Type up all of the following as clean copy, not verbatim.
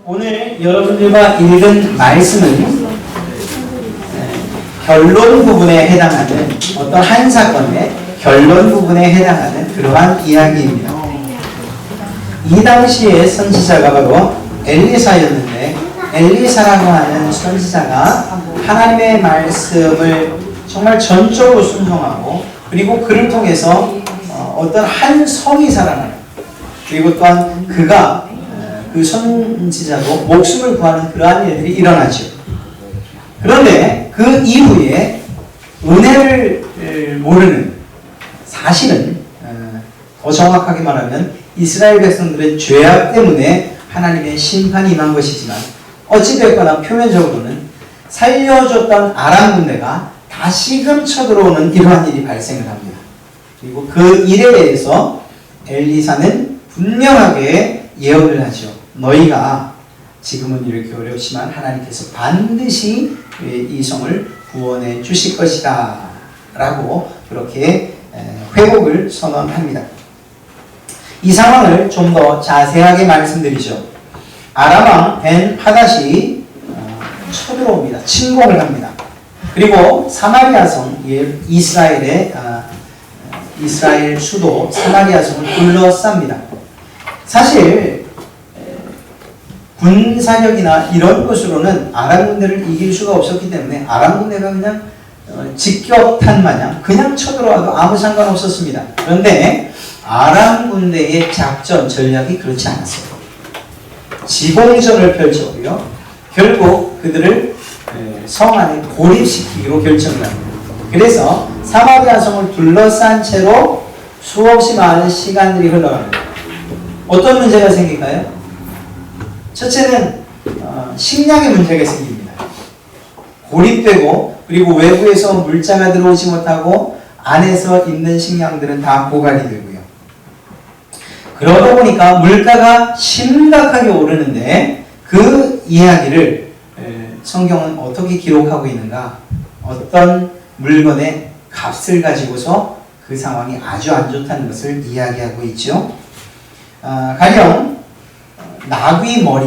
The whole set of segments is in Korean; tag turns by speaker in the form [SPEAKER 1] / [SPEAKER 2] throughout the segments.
[SPEAKER 1] 오늘 여러분들과 읽은 말씀은 결론 부분에 해당하는 어떤 한 사건의 결론 부분에 해당하는 그러한 이야기입니다. 이 당시의 선지자가 바로 엘리사였는데, 엘리사라고 하는 선지자가 하나님의 말씀을 정말 전적으로 순종하고, 그리고 그를 통해서 어떤 한 성이 살아나요. 그리고 또한 그가 그 선지자도 목숨을 구하는 그러한 일들이 일어나죠. 그런데 그 이후에 은혜를 모르는, 사실은 더 정확하게 말하면 이스라엘 백성들의 죄악 때문에 하나님의 심판이 임한 것이지만, 어찌됐거나 표면적으로는 살려줬던 아람 군대가 다시금 쳐들어오는 이러한 일이 발생을 합니다. 그리고 그 일에 대해서 엘리사는 분명하게 예언을 하죠. 너희가 지금은 이렇게 어렵지만 하나님께서 반드시 이 성을 구원해 주실 것이다 라고 그렇게 회복을 선언합니다. 이 상황을 좀 더 자세하게 말씀드리죠. 아람왕 벤 하닷이 쳐들어옵니다. 침공을 합니다. 그리고 사마리아 성, 이스라엘 수도 사마리아 성을 둘러쌉니다. 사실 군사력이나 이런 것으로는 아람 군대를 이길 수가 없었기 때문에 아람 군대가 그냥 직격탄 마냥 그냥 쳐들어와도 아무 상관없었습니다. 그런데 아람 군대의 작전 전략이 그렇지 않았어요. 지공전을 펼쳤고요. 결국 그들을 성 안에 고립시키기로 결정을 합니다. 그래서 사마리아 성을 둘러싼 채로 수없이 많은 시간들이 흘러갑니다. 어떤 문제가 생길까요? 첫째는 식량의 문제가 생깁니다. 고립되고, 그리고 외부에서 물자가 들어오지 못하고 안에서 있는 식량들은 다 고갈이 되고요. 그러다 보니까 물가가 심각하게 오르는데, 그 이야기를 성경은 어떻게 기록하고 있는가? 어떤 물건의 값을 가지고서 그 상황이 아주 안 좋다는 것을 이야기하고 있죠. 가령 나귀 머리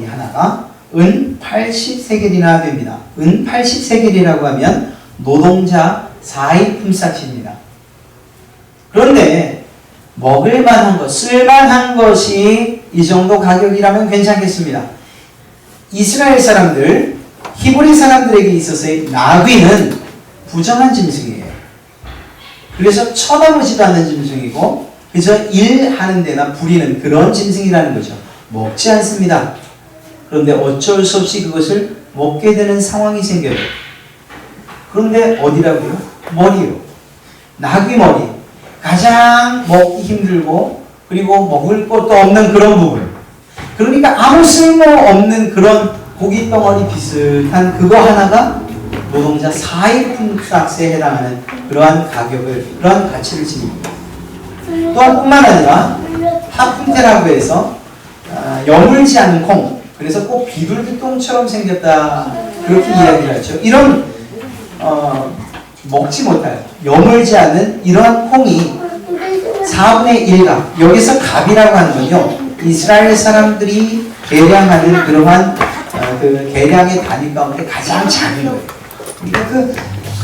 [SPEAKER 1] 하나가 은 80세겔이나 됩니다. 은 80세겔이라고 하면 노동자 4인 품삯입니다. 그런데 먹을 만한 것, 쓸만한 것이 이 정도 가격이라면 괜찮겠습니다. 이스라엘 사람들, 히브리 사람들에게 있어서의 나귀는 부정한 짐승이에요. 그래서 쳐다보지도 않는 짐승이고, 그저 일하는 데나 부리는 그런 짐승이라는 거죠. 먹지 않습니다. 그런데 어쩔 수 없이 그것을 먹게 되는 상황이 생겨요. 그런데 어디라고요? 머리요. 나귀 머리. 가장 먹기 힘들고, 그리고 먹을 것도 없는 그런 부분. 그러니까 아무 쓸모없는 그런 고기 덩어리 비슷한 그거 하나가 노동자 4일 품삯에 해당하는 그러한 그러한 가치를 지닙니다. 또한 뿐만 아니라 하푼테라고 해서 여물지 않은 콩, 그래서 꼭 비둘기똥처럼 생겼다 그렇게 이야기를 하죠. 이런 먹지 못할, 여물지 않은 이러한 콩이 4분의 1갑, 여기서 갑이라고 하는 건요, 이스라엘 사람들이 계량하는 그러한 그 계량의 단위 가운데 가장 작은 거예요. 그러니까 그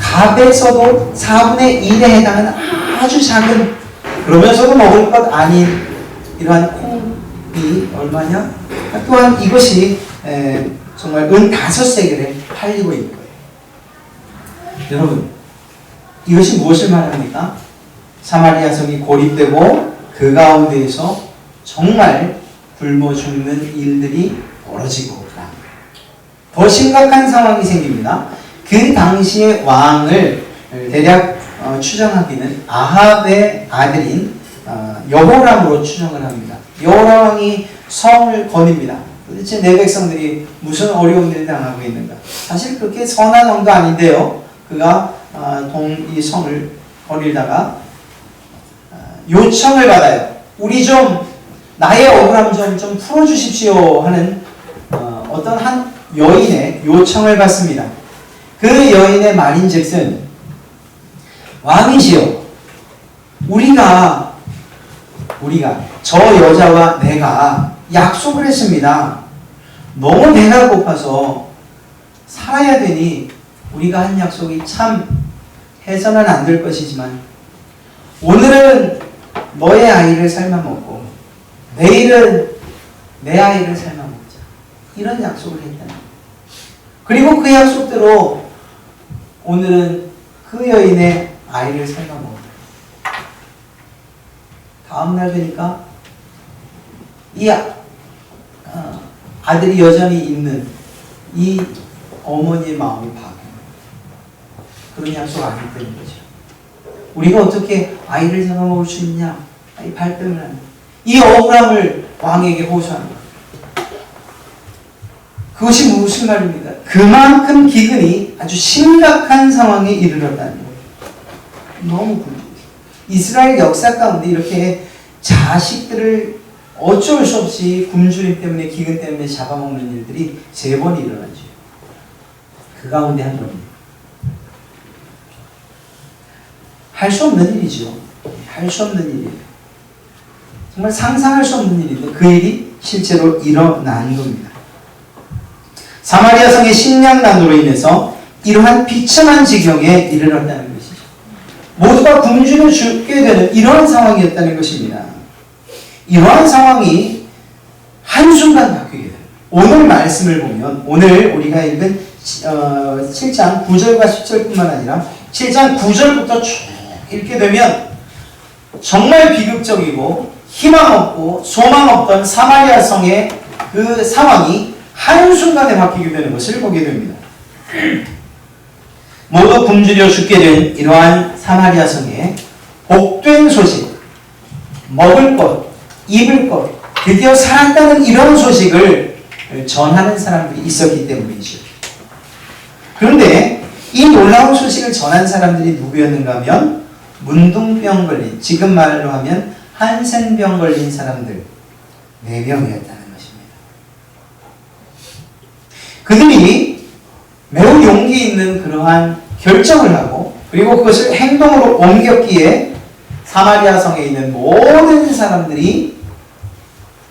[SPEAKER 1] 갑에서도 4분의 1에 해당하는 아주 작은, 그러면서도 먹을 것 아닌 이러한 콩이 얼마냐? 또한 이것이 정말 은 5세겔에 팔리고 있는 거예요. 여러분, 이것이 무엇을 말합니까? 사마리아 성이 고립되고 그 가운데에서 정말 굶어 죽는 일들이 벌어지고, 더 심각한 상황이 생깁니다. 그 당시의 왕을 대략 추정하기는 아합의 아들인 여호람으로 추정을 합니다. 여호람 왕이 성을 거닙니다. 도대체 내 백성들이 무슨 어려움들을 당하고 있는가? 사실 그렇게 선한 왕도 아닌데요. 그가 이 성을 거닐다가 요청을 받아요. 우리 좀 나의 억울함 좀 풀어주십시오 하는 어떤 한 여인의 요청을 받습니다. 그 여인의 말인즉슨, 왕이시여, 우리가 저 여자와 내가 약속을 했습니다. 너무 배가 고파서 살아야 되니 우리가 한 약속이 참 해서는 안 될 것이지만 오늘은 너의 아이를 삶아 먹고 내일은 내 아이를 삶아 먹자. 이런 약속을 했다는 거예요. 그리고 그 약속대로 오늘은 그 여인의 아이를 삶아 먹었다. 다음날 되니까 이 아들이 여전히 있는 이 어머니의 마음이 바뀌어요. 그런 약속 안 했다는 거죠. 우리가 어떻게 아이를 잡아먹을 수 있냐? 이 발뺌을 하는 이 억울함을 왕에게 호소하는 거예요. 그것이 무슨 말입니까? 그만큼 기근이 아주 심각한 상황에 이르렀다는 거예요. 너무 궁금해요. 이스라엘 역사 가운데 이렇게 자식들을 어쩔 수 없이 굶주림 때문에 기근 때문에 잡아먹는 일들이 3번 일어나죠. 그 가운데 한 번입니다. 할 수 없는 일이죠. 할 수 없는 일이에요. 정말 상상할 수 없는 일인데 그 일이 실제로 일어난 겁니다. 사마리아 성의 식량난으로 인해서 이러한 비참한 지경에 이르렀다는 것이죠. 모두가 굶주려 죽게 되는 이러한 상황이었다는 것입니다. 이러한 상황이 한순간 바뀌게 돼요. 오늘 말씀을 보면 오늘 우리가 읽은 7장 9절과 10절뿐만 아니라 7장 9절부터 쭉 읽게 되면 정말 비극적이고 희망 없고 소망 없던 사마리아 성의 그 상황이 한순간에 바뀌게 되는 것을 보게 됩니다. 모두 굶주려 죽게 된 이러한 사마리아 성에 복된 소식, 먹을 것, 입을 것, 드디어 살았다는 이런 소식을 전하는 사람들이 있었기 때문이죠. 그런데 이 놀라운 소식을 전한 사람들이 누구였는가 하면 문둥병 걸린, 지금 말로 하면 한센병 걸린 사람들 4명이었다는 것입니다. 그들이 매우 용기 있는 그러한 결정을 하고 그리고 그것을 행동으로 옮겼기에 사마리아 성에 있는 모든 사람들이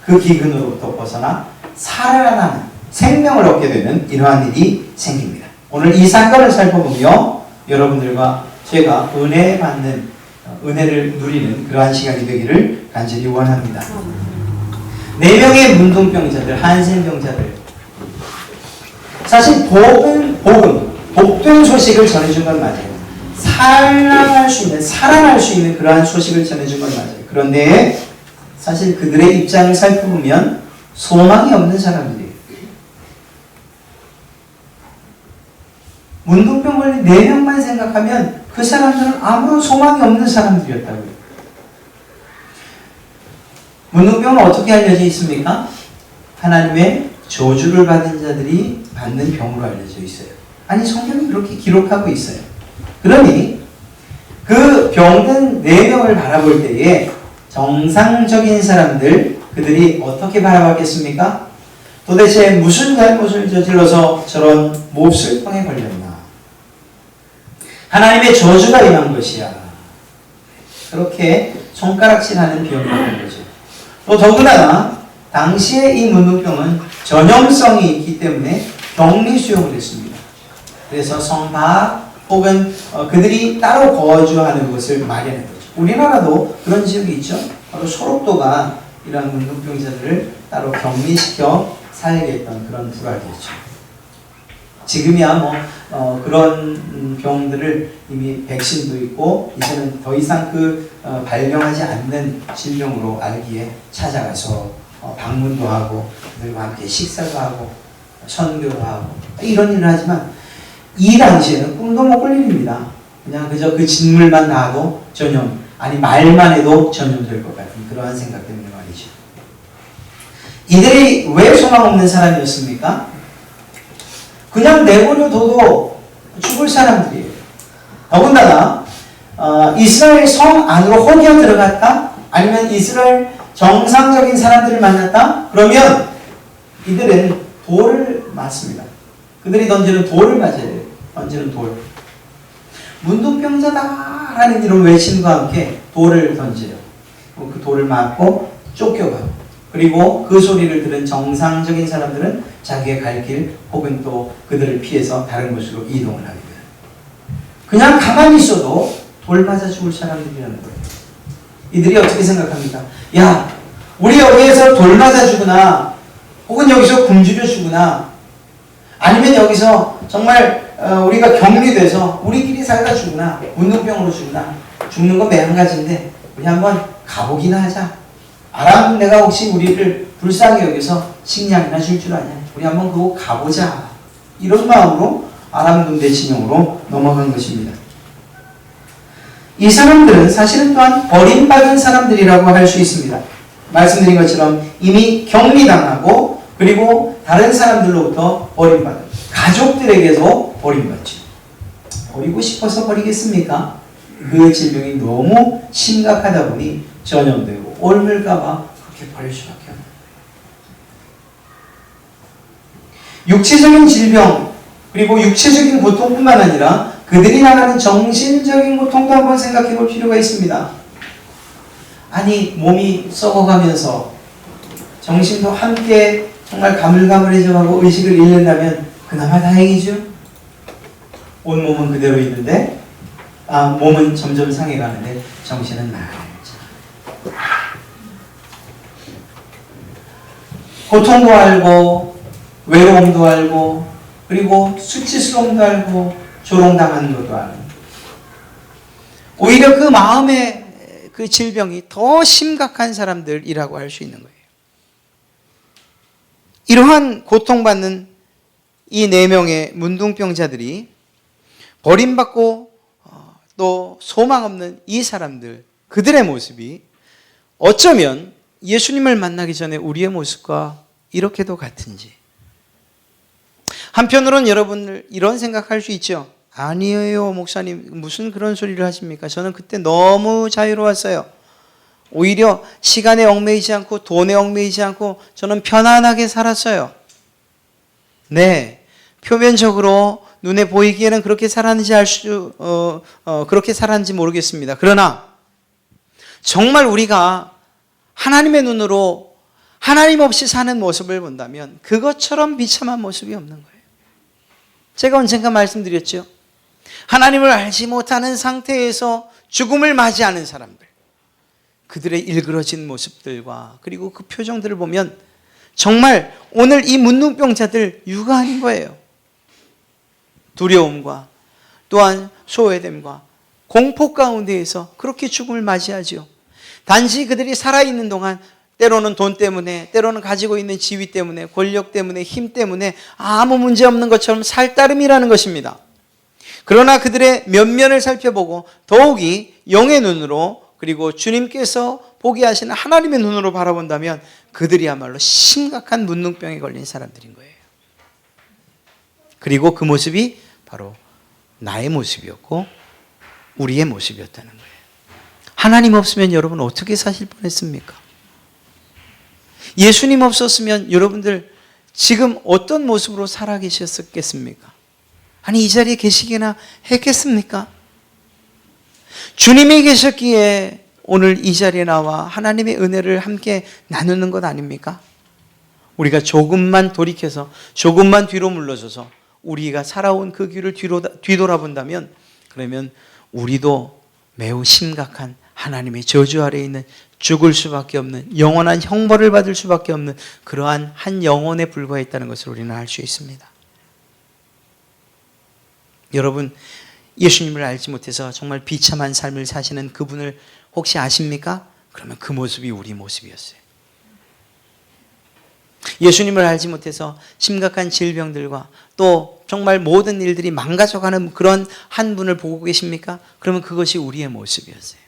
[SPEAKER 1] 그 기근으로부터 벗어나 살아나는 생명을 얻게 되는 이러한 일이 생깁니다. 오늘 이 사건을 살펴보며 여러분들과 제가 은혜 받는, 은혜를 누리는 그러한 시간이 되기를 간절히 원합니다. 4명의 문둥병자들, 한센병자들, 사실 복된 소식을 전해준 건 맞아요. 살아날 수 있는 그러한 소식을 전해준 건 맞아요. 그런데 사실 그들의 입장을 살펴보면 소망이 없는 사람들이에요. 문둥병 걸린 4명만 생각하면 그 사람들은 아무런 소망이 없는 사람들이었다고요. 문둥병은 어떻게 알려져 있습니까? 하나님의 저주를 받은 자들이 받는 병으로 알려져 있어요. 아니, 성경이 그렇게 기록하고 있어요. 그러니 그 병든 4명을 바라볼 때에 정상적인 사람들, 그들이 어떻게 바라봤겠습니까? 도대체 무슨 잘못을 저질러서 저런 몹쓸병에 걸렸나? 하나님의 저주가 임한 것이야. 그렇게 손가락질하는 병이라는 거죠. 또 더구나 당시에 이 문둥병은 전염성이 있기 때문에 격리 수용을 했습니다. 그래서 성 밖 혹은 그들이 따로 거주하는 곳을 마련했죠. 우리나라도 그런 지역이 있죠. 바로 소록도가 이런 문둥병자들을 따로 격리시켜 살게 했던 그런 부락이었죠. 지금이야 그런 병들을 이미 백신도 있고 이제는 더 이상 발병하지 않는 질병으로 알기에 찾아가서 방문도 하고 그들과 함께 식사도 하고 선교도 하고 이런 일을 하지만 이 당시에는 꿈도 못 꿀 일입니다. 그냥 그저 그 진물만 나와도 전염, 아니 말만 해도 전염될 것 같은 그러한 생각 때문에 말이죠. 이들이 왜 소망 없는 사람이었습니까? 그냥 내버려둬도 죽을 사람들이에요. 더군다나 이스라엘 성 안으로 혼자 들어갔다? 아니면 이스라엘 정상적인 사람들을 만났다? 그러면 이들은 돌을 맞습니다. 그들이 던지는 돌을 맞아야 돼요. 던지는 돌. 문둥병자다 라는 이런 외침과 함께 돌을 던져요. 그 돌을 맞고 쫓겨가요. 그리고 그 소리를 들은 정상적인 사람들은 자기의 갈 길 혹은 또 그들을 피해서 다른 곳으로 이동을 하게 돼요. 그냥 가만히 있어도 돌 맞아 죽을 사람들이라는 거예요. 이들이 어떻게 생각합니까? 야, 우리 여기에서 돌 맞아 죽으나 혹은 여기서 굶주려 죽으나 아니면 여기서 정말 우리가 격리돼서 우리끼리 살다 죽으나 문둥병으로 죽으나 죽는 건 매한가지인데 우리 한번 가보기나 하자. 아람 군대가 혹시 우리를 불쌍히 여기서 식량이나 줄 줄 아냐. 우리 한번 그거 가보자. 이런 마음으로 아람 군대 진영으로 넘어간 것입니다. 이 사람들은 사실은 또한 버림받은 사람들이라고 할 수 있습니다. 말씀드린 것처럼 이미 격리당하고 그리고 다른 사람들로부터 버림받은 가족들에게도 버림받죠. 버리고 싶어서 버리겠습니까? 그 질병이 너무 심각하다 보니 전염되고 옮을까봐 그렇게 버릴 수밖에 없는 거예요. 육체적인 질병 그리고 육체적인 고통뿐만 아니라 그들이 나가는 정신적인 고통도 한번 생각해 볼 필요가 있습니다. 아니 몸이 썩어가면서 정신도 함께 정말 가물가물해져가고 의식을 잃는다면 그나마 다행이죠. 온몸은 그대로 있는데 몸은 점점 상해가는데 정신은 말자. 고통도 알고 외로움도 알고 그리고 수치스러움도 알고 조롱당하는 것도 알고 오히려 그 마음의 그 질병이 더 심각한 사람들이라고 할 수 있는 거예요. 이러한 고통받는 이 4명의 문둥병자들이 버림받고 또 소망 없는 이 사람들 그들의 모습이 어쩌면 예수님을 만나기 전에 우리의 모습과 이렇게도 같은지 한편으로는 여러분들 이런 생각할 수 있죠. 아니에요 목사님 무슨 그런 소리를 하십니까? 저는 그때 너무 자유로웠어요. 오히려 시간에 얽매이지 않고 돈에 얽매이지 않고 저는 편안하게 살았어요. 네, 표면적으로 눈에 보이기에는 그렇게 살았는지 그렇게 살았는지 모르겠습니다. 그러나 정말 우리가 하나님의 눈으로 하나님 없이 사는 모습을 본다면 그것처럼 비참한 모습이 없는 거예요. 제가 언젠가 말씀드렸죠. 하나님을 알지 못하는 상태에서 죽음을 맞이하는 사람들, 그들의 일그러진 모습들과 그리고 그 표정들을 보면 정말 오늘 이 문둥병자들 유가인 거예요. 두려움과 또한 소외됨과 공포 가운데에서 그렇게 죽음을 맞이하죠. 단지 그들이 살아있는 동안 때로는 돈 때문에 때로는 가지고 있는 지위 때문에 권력 때문에 힘 때문에 아무 문제 없는 것처럼 살 따름이라는 것입니다. 그러나 그들의 면면을 살펴보고 더욱이 영의 눈으로 그리고 주님께서 보게 하시는 하나님의 눈으로 바라본다면 그들이야말로 심각한 문둥병에 걸린 사람들인 거예요. 그리고 그 모습이 바로 나의 모습이었고 우리의 모습이었다는 거예요. 하나님 없으면 여러분 어떻게 사실 뻔했습니까? 예수님 없었으면 여러분들 지금 어떤 모습으로 살아계셨겠습니까? 아니 이 자리에 계시기나 했겠습니까? 주님이 계셨기에 오늘 이 자리에 나와 하나님의 은혜를 함께 나누는 것 아닙니까? 우리가 조금만 돌이켜서 조금만 뒤로 물러서서 우리가 살아온 그 길을 뒤돌아본다면 그러면 우리도 매우 심각한 하나님의 저주 아래에 있는 죽을 수밖에 없는 영원한 형벌을 받을 수밖에 없는 그러한 한 영혼에 불과했다는 것을 우리는 알 수 있습니다. 여러분 예수님을 알지 못해서 정말 비참한 삶을 사시는 그분을 혹시 아십니까? 그러면 그 모습이 우리 모습이었어요. 예수님을 알지 못해서 심각한 질병들과 또 정말 모든 일들이 망가져가는 그런 한 분을 보고 계십니까? 그러면 그것이 우리의 모습이었어요.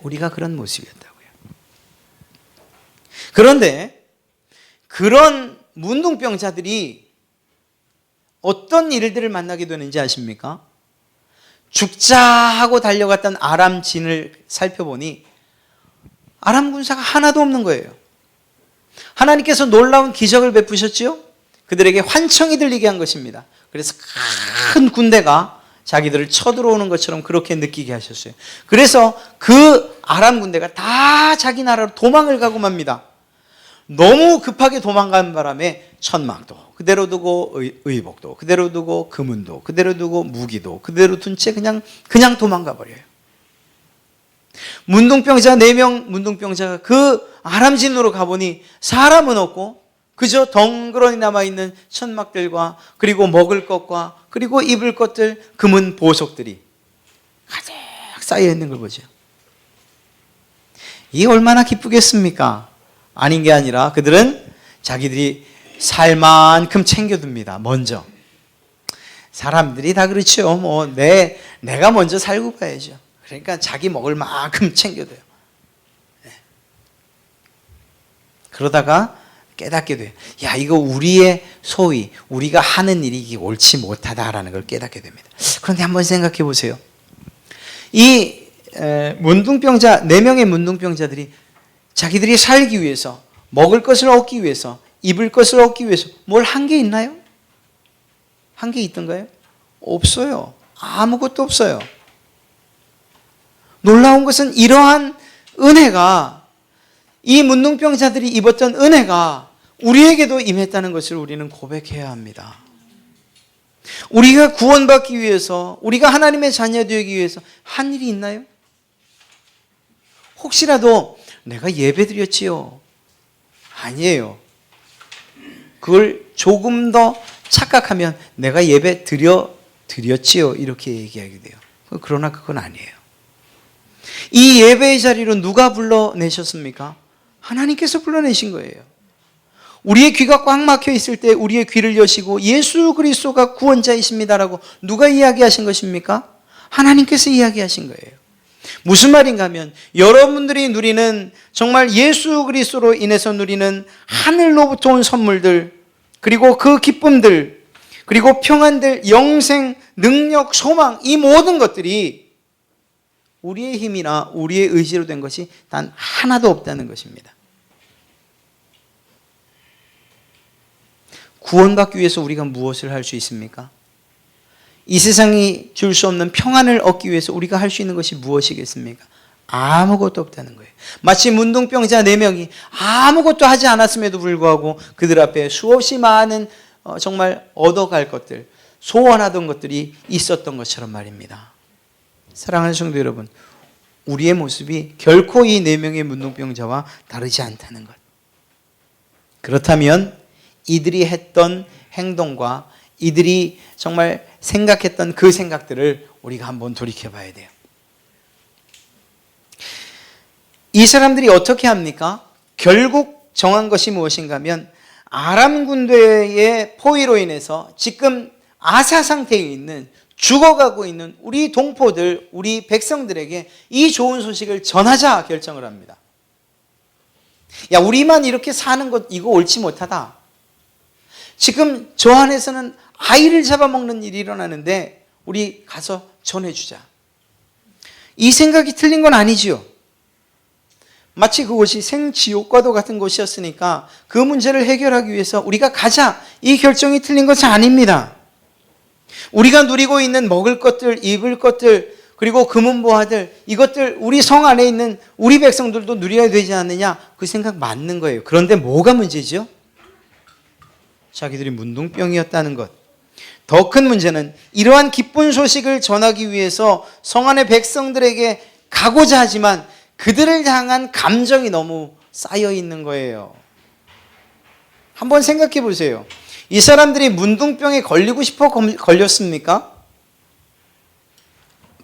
[SPEAKER 1] 우리가 그런 모습이었다고요. 그런데 그런 문둥병자들이 어떤 일들을 만나게 되는지 아십니까? 죽자 하고 달려갔던 아람 진을 살펴보니 아람 군사가 하나도 없는 거예요. 하나님께서 놀라운 기적을 베푸셨지요? 그들에게 환청이 들리게 한 것입니다. 그래서 큰 군대가 자기들을 쳐들어오는 것처럼 그렇게 느끼게 하셨어요. 그래서 그 아람 군대가 다 자기 나라로 도망을 가고 맙니다.
[SPEAKER 2] 너무 급하게 도망가는 바람에 천막도 그대로 두고 의복도 그대로 두고 금은도 그대로 두고 무기도 그대로 둔 채 그냥 도망가 버려요. 문둥병자 4명 문둥병자가 그 아람진으로 가보니 사람은 없고 그저 덩그러니 남아있는 천막들과 그리고 먹을 것과 그리고 입을 것들 금은 보석들이 가득 쌓여 있는 걸 보죠. 이게 얼마나 기쁘겠습니까? 아닌 게 아니라 그들은 자기들이 살 만큼 챙겨둡니다. 먼저 사람들이 다 그렇죠. 뭐 내가 먼저 살고 봐야죠. 그러니까 자기 먹을 만큼 챙겨둬요. 그러다가 깨닫게 돼요. 야, 이거 우리의 소위 우리가 하는 일이 이게 옳지 못하다라는 걸 깨닫게 됩니다. 그런데 한번 생각해 보세요. 이 문둥병자 4명의 문둥병자들이 자기들이 살기 위해서 먹을 것을 얻기 위해서 입을 것을 얻기 위해서 뭘 한 게 있나요? 한 게 있던가요? 없어요. 아무것도 없어요. 놀라운 것은 이러한 은혜가 이 문둥병자들이 입었던 은혜가 우리에게도 임했다는 것을 우리는 고백해야 합니다. 우리가 구원받기 위해서 우리가 하나님의 자녀 되기 위해서 한 일이 있나요? 혹시라도 내가 예배 드렸지요? 아니에요. 그걸 조금 더 착각하면 내가 예배 드렸지요? 이렇게 얘기하게 돼요. 그러나 그건 아니에요. 이 예배의 자리로 누가 불러내셨습니까? 하나님께서 불러내신 거예요. 우리의 귀가 꽉 막혀 있을 때 우리의 귀를 여시고 예수 그리스도가 구원자이십니다라고 누가 이야기하신 것입니까? 하나님께서 이야기하신 거예요. 무슨 말인가 하면 여러분들이 누리는 정말 예수 그리스도로 인해서 누리는 하늘로부터 온 선물들 그리고 그 기쁨들 그리고 평안들 영생 능력 소망 이 모든 것들이 우리의 힘이나 우리의 의지로 된 것이 단 하나도 없다는 것입니다. 구원받기 위해서 우리가 무엇을 할 수 있습니까? 이 세상이 줄 수 없는 평안을 얻기 위해서 우리가 할 수 있는 것이 무엇이겠습니까? 아무것도 없다는 거예요. 마치 문둥병자 4명이 아무것도 하지 않았음에도 불구하고 그들 앞에 수없이 많은 정말 얻어갈 것들, 소원하던 것들이 있었던 것처럼 말입니다. 사랑하는 성도 여러분, 우리의 모습이 결코 이 4명의 문둥병자와 다르지 않다는 것. 그렇다면 이들이 했던 행동과 이들이 정말 생각했던 그 생각들을 우리가 한번 돌이켜 봐야 돼요. 이 사람들이 어떻게 합니까? 결국 정한 것이 무엇인가 하면 아람 군대의 포위로 인해서 지금 아사 상태에 있는 죽어가고 있는 우리 동포들, 우리 백성들에게 이 좋은 소식을 전하자 결정을 합니다. 야, 우리만 이렇게 사는 것 이거 옳지 못하다. 지금 저 안에서는 아이를 잡아먹는 일이 일어나는데 우리 가서 전해주자. 이 생각이 틀린 건 아니지요. 마치 그곳이 생지옥과도 같은 곳이었으니까 그 문제를 해결하기 위해서 우리가 가자. 이 결정이 틀린 것이 아닙니다. 우리가 누리고 있는 먹을 것들, 입을 것들, 그리고 금은보화들 이것들 우리 성 안에 있는 우리 백성들도 누려야 되지 않느냐 그 생각 맞는 거예요. 그런데 뭐가 문제죠? 자기들이 문둥병이었다는 것. 더 큰 문제는 이러한 기쁜 소식을 전하기 위해서 성 안의 백성들에게 가고자 하지만 그들을 향한 감정이 너무 쌓여 있는 거예요. 한번 생각해 보세요. 이 사람들이 문둥병에 걸리고 싶어 걸렸습니까?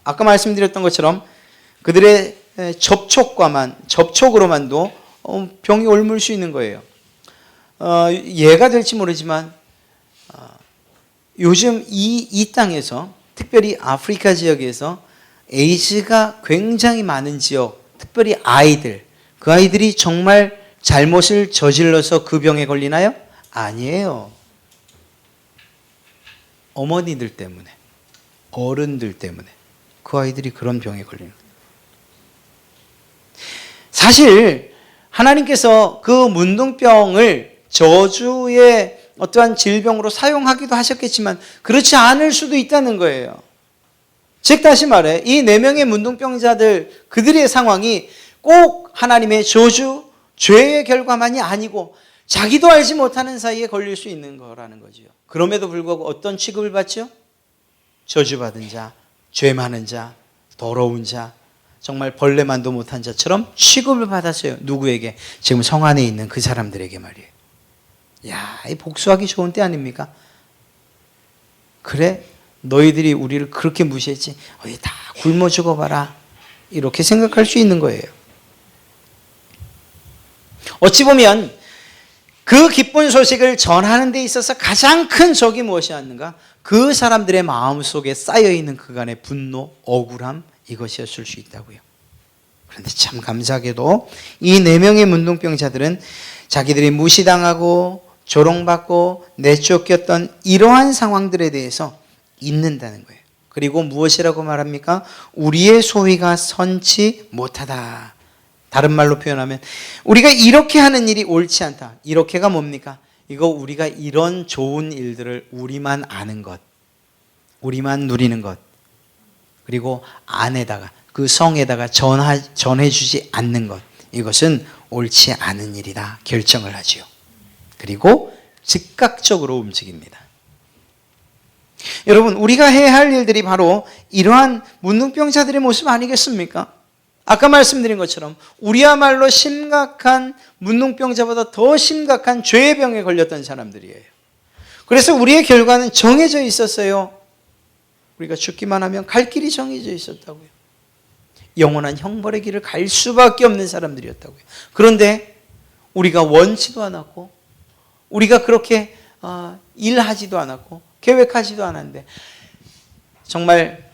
[SPEAKER 2] 아까 말씀드렸던 것처럼 그들의 접촉으로만도 병이 옮을 수 있는 거예요. 예가 될지 모르지만 요즘 이 땅에서 특별히 아프리카 지역에서 에이즈가 굉장히 많은 지역, 특별히 아이들, 그 아이들이 정말 잘못을 저질러서 그 병에 걸리나요? 아니에요. 어머니들 때문에, 어른들 때문에 그 아이들이 그런 병에 걸리는 거예요. 사실 하나님께서 그 문둥병을 저주의 어떠한 질병으로 사용하기도 하셨겠지만 그렇지 않을 수도 있다는 거예요. 즉 다시 말해 이 4명의 문둥병자들 그들의 상황이 꼭 하나님의 저주, 죄의 결과만이 아니고 자기도 알지 못하는 사이에 걸릴 수 있는 거라는 거죠. 그럼에도 불구하고 어떤 취급을 받죠? 저주받은 자, 죄 많은 자, 더러운 자, 정말 벌레만도 못한 자처럼 취급을 받았어요. 누구에게? 지금 성 안에 있는 그 사람들에게 말이에요. 야, 이 복수하기 좋은 때 아닙니까? 그래? 너희들이 우리를 그렇게 무시했지? 어디 다 굶어 죽어봐라. 이렇게 생각할 수 있는 거예요. 어찌 보면 그 기쁜 소식을 전하는 데 있어서 가장 큰 적이 무엇이었는가? 그 사람들의 마음속에 쌓여있는 그간의 분노, 억울함, 이것이었을 수 있다고요. 그런데 참 감사하게도 이 4명의 문둥병자들은 자기들이 무시당하고 조롱받고 내쫓겼던 이러한 상황들에 대해서 잊는다는 거예요. 그리고 무엇이라고 말합니까? 우리의 소위가 선치 못하다. 다른 말로 표현하면 우리가 이렇게 하는 일이 옳지 않다. 이렇게가 뭡니까? 이거 우리가 이런 좋은 일들을 우리만 아는 것, 우리만 누리는 것, 그리고 안에다가 그 성에다가 전해주지 않는 것, 이것은 옳지 않은 일이다 결정을 하지요. 그리고 즉각적으로 움직입니다. 여러분, 우리가 해야 할 일들이 바로 이러한 문둥병자들의 모습 아니겠습니까? 아까 말씀드린 것처럼 우리야말로 심각한 문둥병자보다 더 심각한 죄의 병에 걸렸던 사람들이에요. 그래서 우리의 결과는 정해져 있었어요. 우리가 죽기만 하면 갈 길이 정해져 있었다고요. 영원한 형벌의 길을 갈 수밖에 없는 사람들이었다고요. 그런데 우리가 원치도 않았고 우리가 그렇게 일하지도 않았고 계획하지도 않았는데 정말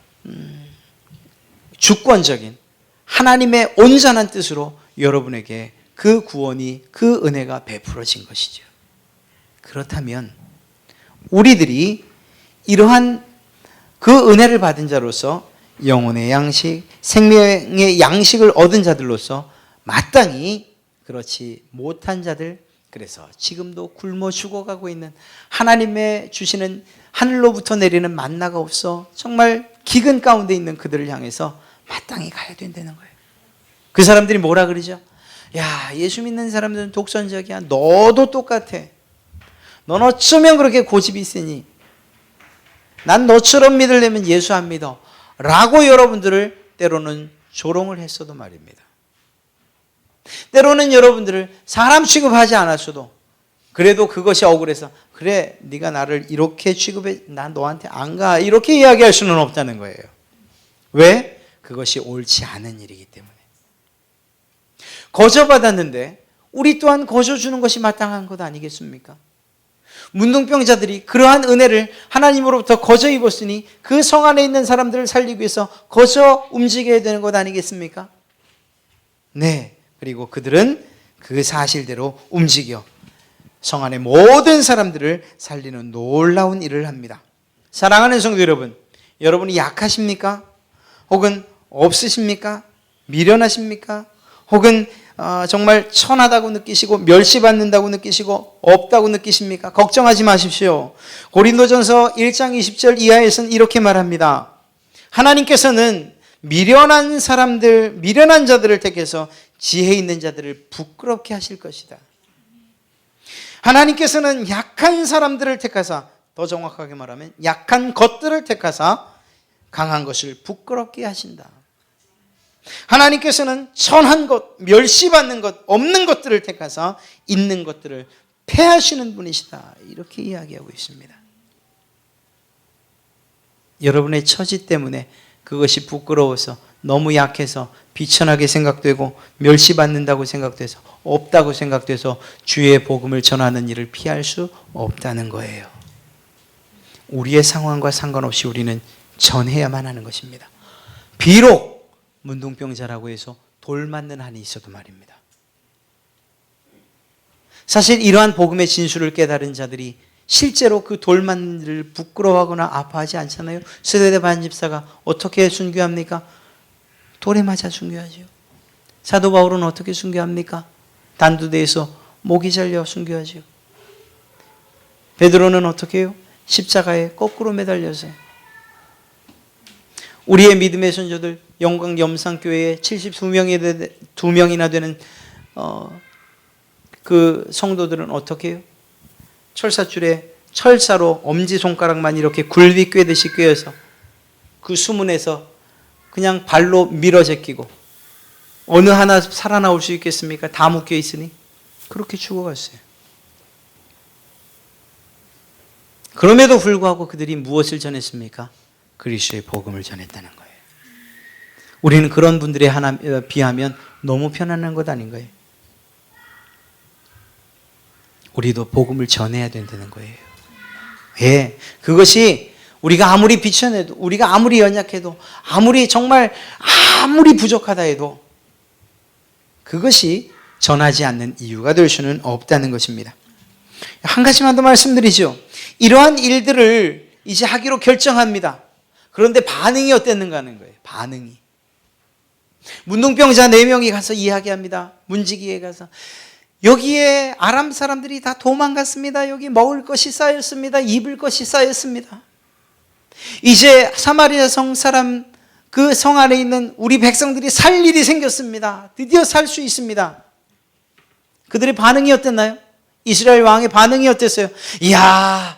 [SPEAKER 2] 주권적인 하나님의 온전한 뜻으로 여러분에게 그 구원이, 그 은혜가 베풀어진 것이죠. 그렇다면 우리들이 이러한 그 은혜를 받은 자로서 영혼의 양식, 생명의 양식을 얻은 자들로서 마땅히 그렇지 못한 자들, 그래서 지금도 굶어 죽어가고 있는 하나님의 주시는 하늘로부터 내리는 만나가 없어 정말 기근 가운데 있는 그들을 향해서 마땅히 가야 된다는 거예요. 그 사람들이 뭐라 그러죠? 야, 예수 믿는 사람들은 독선적이야. 너도 똑같아. 넌 어쩌면 그렇게 고집이 있으니 난 너처럼 믿으려면 예수 안 믿어 라고 여러분들을 때로는 조롱을 했어도 말입니다. 때로는 여러분들을 사람 취급하지 않았어도 그래도 그것이 억울해서 그래 네가 나를 이렇게 취급해 난 너한테 안 가 이렇게 이야기할 수는 없다는 거예요. 왜? 그것이 옳지 않은 일이기 때문에. 거저받았는데 우리 또한 거저주는 것이 마땅한 것 아니겠습니까? 문둥병자들이 그러한 은혜를 하나님으로부터 거저 입었으니 그 성 안에 있는 사람들을 살리기 위해서 거저 움직여야 되는 것 아니겠습니까? 네. 그리고 그들은 그 사실대로 움직여 성 안의 모든 사람들을 살리는 놀라운 일을 합니다. 사랑하는 성도 여러분, 여러분이 약하십니까? 혹은 없으십니까? 미련하십니까? 혹은 정말 천하다고 느끼시고 멸시받는다고 느끼시고 없다고 느끼십니까? 걱정하지 마십시오. 고린도전서 1장 20절 이하에서는 이렇게 말합니다. 하나님께서는 미련한 사람들, 미련한 자들을 택해서 지혜 있는 자들을 부끄럽게 하실 것이다. 하나님께서는 약한 사람들을 택하사, 더 정확하게 말하면 약한 것들을 택하사 강한 것을 부끄럽게 하신다. 하나님께서는 천한 것, 멸시받는 것, 없는 것들을 택하사 있는 것들을 패하시는 분이시다. 이렇게 이야기하고 있습니다. 여러분의 처지 때문에 그것이 부끄러워서 너무 약해서 비천하게 생각되고 멸시받는다고 생각돼서 없다고 생각돼서 주의 복음을 전하는 일을 피할 수 없다는 거예요. 우리의 상황과 상관없이 우리는 전해야만 하는 것입니다. 비록 문둥병자라고 해서 돌 맞는 한이 있어도 말입니다. 사실 이러한 복음의 진술을 깨달은 자들이 실제로 그 돌 맞는 일을 부끄러워하거나 아파하지 않잖아요. 스데반 집사가 어떻게 순교합니까? 돌에 맞아 순교하죠. 사도 바울은 어떻게 순교합니까? 단두대에서 목이 잘려 순교하죠. 베드로는 어떻게 해요? 십자가에 거꾸로 매달려서. 우리의 믿음의 선조들 영광 염상교회에 72명이나 되는 그 성도들은 어떻게 해요? 철사줄에 철사로 엄지손가락만 이렇게 굴비 꿰듯이 꿰어서 그 수문에서 그냥 발로 밀어 제끼고 어느 하나 살아나올 수 있겠습니까? 다 묶여 있으니 그렇게 죽어갔어요. 그럼에도 불구하고 그들이 무엇을 전했습니까? 그리스도의 복음을 전했다는 거예요. 우리는 그런 분들에 비하면 너무 편안한 것 아닌가요? 우리도 복음을 전해야 된다는 거예요. 예, 그것이 우리가 아무리 비천해도, 우리가 아무리 연약해도, 아무리 부족하다 해도 그것이 전하지 않는 이유가 될 수는 없다는 것입니다. 한 가지만 더 말씀드리죠. 이러한 일들을 이제 하기로 결정합니다. 그런데 반응이 어땠는가 하는 거예요. 반응이. 문둥병자 4명이 가서 이야기합니다. 문지기에 가서 여기에 아람 사람들이 다 도망갔습니다. 여기 먹을 것이 쌓였습니다. 입을 것이 쌓였습니다. 이제 사마리아 성 사람 그 성 안에 있는 우리 백성들이 살 일이 생겼습니다. 드디어 살 수 있습니다. 그들의 반응이 어땠나요? 이스라엘 왕의 반응이 어땠어요? 이야,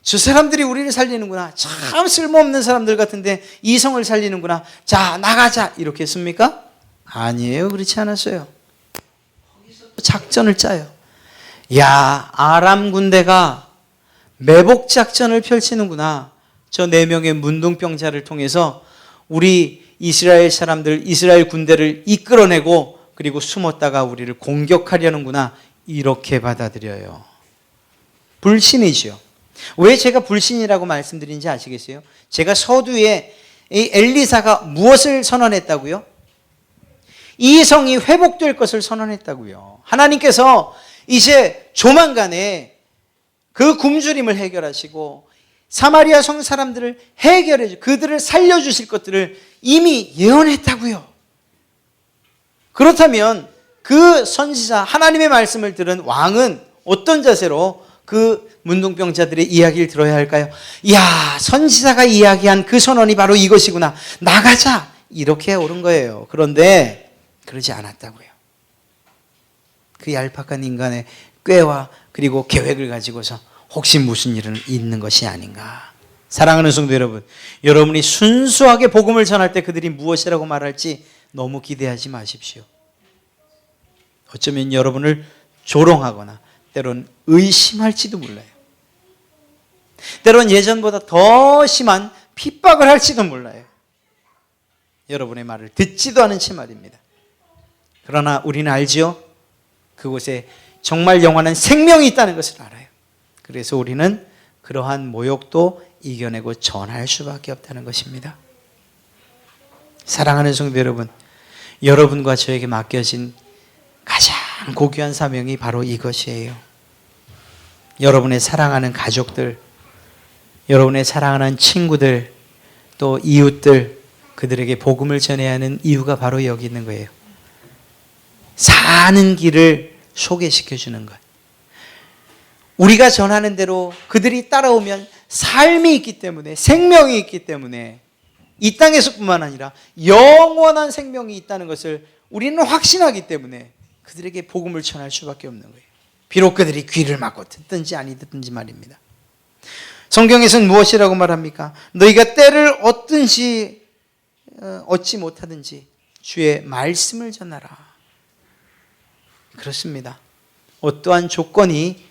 [SPEAKER 2] 저 사람들이 우리를 살리는구나. 참 쓸모없는 사람들 같은데 이 성을 살리는구나. 자, 나가자. 이렇게 했습니까? 아니에요. 그렇지 않았어요. 작전을 짜요. 야, 아람 군대가 매복 작전을 펼치는구나. 저 4명의 문둥병자를 통해서 우리 이스라엘 사람들, 이스라엘 군대를 이끌어내고 그리고 숨었다가 우리를 공격하려는구나. 이렇게 받아들여요. 불신이죠. 왜 제가 불신이라고 말씀드린지 아시겠어요? 제가 서두에 이 엘리사가 무엇을 선언했다고요? 이 성이 회복될 것을 선언했다고요. 하나님께서 이제 조만간에 그 굶주림을 해결하시고 사마리아 성 사람들을 해결해 주, 그들을 살려주실 것들을 이미 예언했다고요. 그렇다면 그 선지자 하나님의 말씀을 들은 왕은 어떤 자세로 그 문둥병자들의 이야기를 들어야 할까요? 이야, 선지자가 이야기한 그 선언이 바로 이것이구나. 나가자. 이렇게 옳은 거예요. 그런데 그러지 않았다고요. 그 얄팍한 인간의 꾀와 그리고 계획을 가지고서 혹시 무슨 일은 있는 것이 아닌가. 사랑하는 성도 여러분, 여러분이 순수하게 복음을 전할 때 그들이 무엇이라고 말할지 너무 기대하지 마십시오. 어쩌면 여러분을 조롱하거나 때론 의심할지도 몰라요. 때론 예전보다 더 심한 핍박을 할지도 몰라요. 여러분의 말을 듣지도 않은 채 말입니다. 그러나 우리는 알지요? 그곳에 정말 영원한 생명이 있다는 것을 알아요. 그래서 우리는 그러한 모욕도 이겨내고 전할 수밖에 없다는 것입니다. 사랑하는 성도 여러분, 여러분과 저에게 맡겨진 가장 고귀한 사명이 바로 이것이에요. 여러분의 사랑하는 가족들, 여러분의 사랑하는 친구들, 또 이웃들, 그들에게 복음을 전해야 하는 이유가 바로 여기 있는 거예요. 사는 길을 소개시켜주는 것. 우리가 전하는 대로 그들이 따라오면 삶이 있기 때문에, 생명이 있기 때문에 이 땅에서뿐만 아니라 영원한 생명이 있다는 것을 우리는 확신하기 때문에 그들에게 복음을 전할 수밖에 없는 거예요. 비록 그들이 귀를 막고 듣든지 아니 듣든지 말입니다. 성경에서는 무엇이라고 말합니까? 너희가 때를 얻든지 얻지 못하든지 주의 말씀을 전하라. 그렇습니다. 어떠한 조건이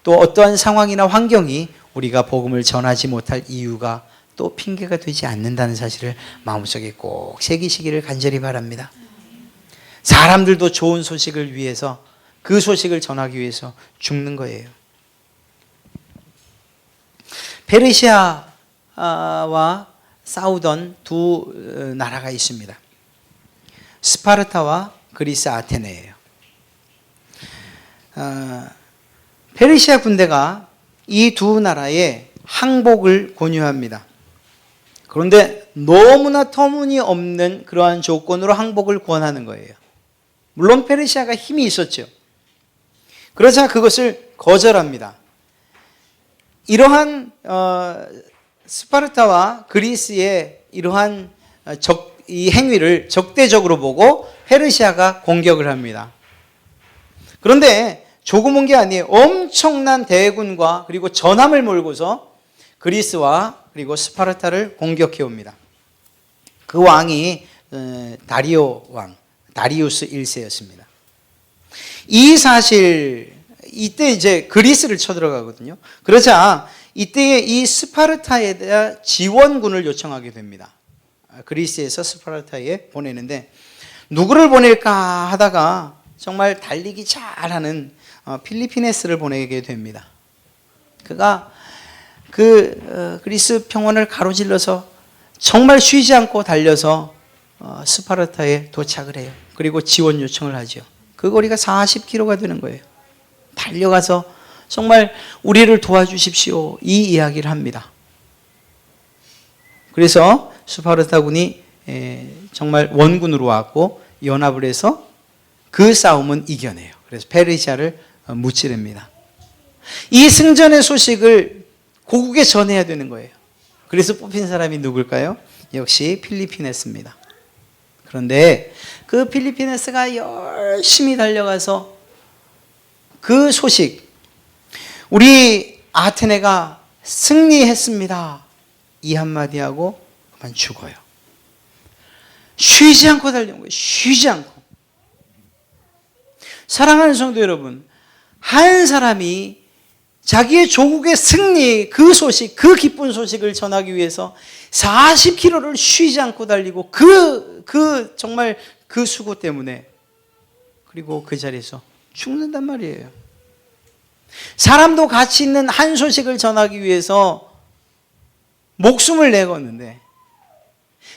[SPEAKER 2] 또 어떠한 상황이나 환경이 우리가 복음을 전하지 못할 이유가 또 핑계가 되지 않는다는 사실을 마음속에 꼭 새기시기를 간절히 바랍니다. 사람들도 좋은 소식을 위해서, 그 소식을 전하기 위해서 죽는 거예요. 페르시아와 싸우던 두 나라가 있습니다. 스파르타와 그리스 아테네예요. 페르시아 군대가 이 두 나라에 항복을 권유합니다. 그런데 너무나 터무니없는 그러한 조건으로 항복을 권하는 거예요. 물론 페르시아가 힘이 있었죠. 그러자 그것을 거절합니다. 이러한 스파르타와 그리스의 이러한 이 행위를 적대적으로 보고 페르시아가 공격을 합니다. 그런데 조금 온 게 아니에요. 엄청난 대군과 그리고 전함을 몰고서 그리스와 그리고 스파르타를 공격해 옵니다. 그 왕이 다리오 왕, 다리우스 1세였습니다. 이 사실, 이때 이제 그리스를 쳐들어가거든요. 그러자 이때 이 스파르타에 대한 지원군을 요청하게 됩니다. 그리스에서 스파르타에 보내는데 누구를 보낼까 하다가 정말 달리기 잘하는 필리피네스를 보내게 됩니다. 그가 그리스 평원을 가로질러서 정말 쉬지 않고 달려서 스파르타에 도착을 해요. 그리고 지원 요청을 하죠. 그 거리가 40km가 되는 거예요. 달려가서 정말 우리를 도와주십시오, 이 이야기를 합니다. 그래서 스파르타군이 정말 원군으로 왔고 연합을 해서 그 싸움은 이겨내요. 그래서 페르시아를 무찌릅니다. 이 승전의 소식을 고국에 전해야 되는 거예요. 그래서 뽑힌 사람이 누굴까요? 역시 필리피네스입니다. 그런데 그 필리피네스가 열심히 달려가서 그 소식, 우리 아테네가 승리했습니다, 이 한마디 하고 그만 죽어요. 쉬지 않고 달려온 거예요. 쉬지 않고. 사랑하는 성도 여러분, 한 사람이 자기의 조국의 승리, 그 소식, 그 기쁜 소식을 전하기 위해서 40km를 쉬지 않고 달리고 정말 그 수고 때문에, 그리고 그 자리에서 죽는단 말이에요. 사람도 가치 있는 한 소식을 전하기 위해서 목숨을 내걸는데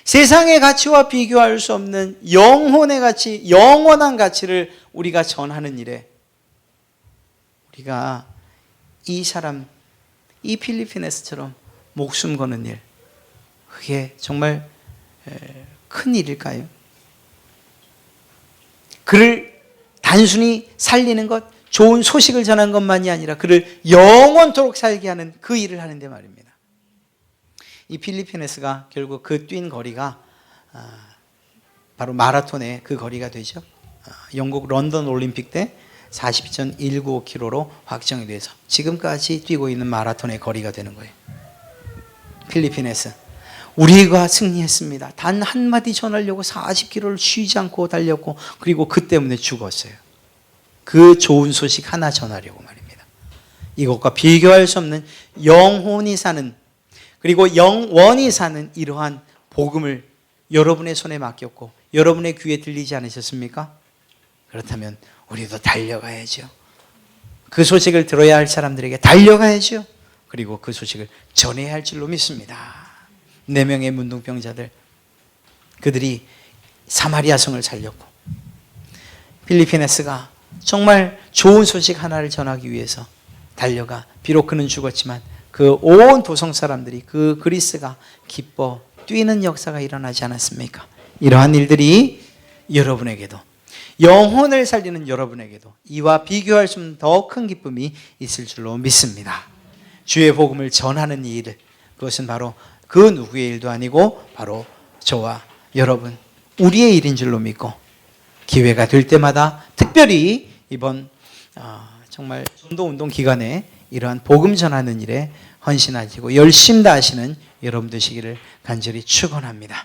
[SPEAKER 2] 세상의 가치와 비교할 수 없는 영혼의 가치, 영원한 가치를 우리가 전하는 일에 우리가 이 사람, 이 필리피네스처럼 목숨 거는 일, 그게 정말 큰 일일까요? 그를 단순히 살리는 것, 좋은 소식을 전한 것만이 아니라 그를 영원토록 살게 하는 그 일을 하는데 말입니다. 이 필리피네스가 결국 그 뛴 거리가 바로 마라톤의 그 거리가 되죠. 영국 런던 올림픽 때 42.195km로 확정이 돼서 지금까지 뛰고 있는 마라톤의 거리가 되는 거예요. 필리피네스, 우리가 승리했습니다. 단 한마디 전하려고 40km를 쉬지 않고 달렸고, 그리고 그 때문에 죽었어요. 그 좋은 소식 하나 전하려고 말입니다. 이것과 비교할 수 없는 영혼이 사는, 그리고 영원히 사는 이러한 복음을 여러분의 손에 맡겼고 여러분의 귀에 들리지 않으셨습니까? 그렇다면 우리도 달려가야죠. 그 소식을 들어야 할 사람들에게 달려가야죠. 그리고 그 소식을 전해야 할 줄로 믿습니다. 4명의 문둥병자들, 그들이 사마리아 성을 살렸고 필리피네스가 정말 좋은 소식 하나를 전하기 위해서 달려가, 비록 그는 죽었지만 그 온 도성 사람들이, 그 그리스가 기뻐 뛰는 역사가 일어나지 않았습니까? 이러한 일들이 여러분에게도, 영혼을 살리는 여러분에게도 이와 비교할 수 없는 더 큰 기쁨이 있을 줄로 믿습니다. 주의 복음을 전하는 이 일, 그것은 바로 그 누구의 일도 아니고 바로 저와 여러분, 우리의 일인 줄로 믿고 기회가 될 때마다, 특별히 이번 정말 전도운동 기간에 이러한 복음 전하는 일에 헌신하시고 열심 다하시는 여러분 되시기를 간절히 축원합니다.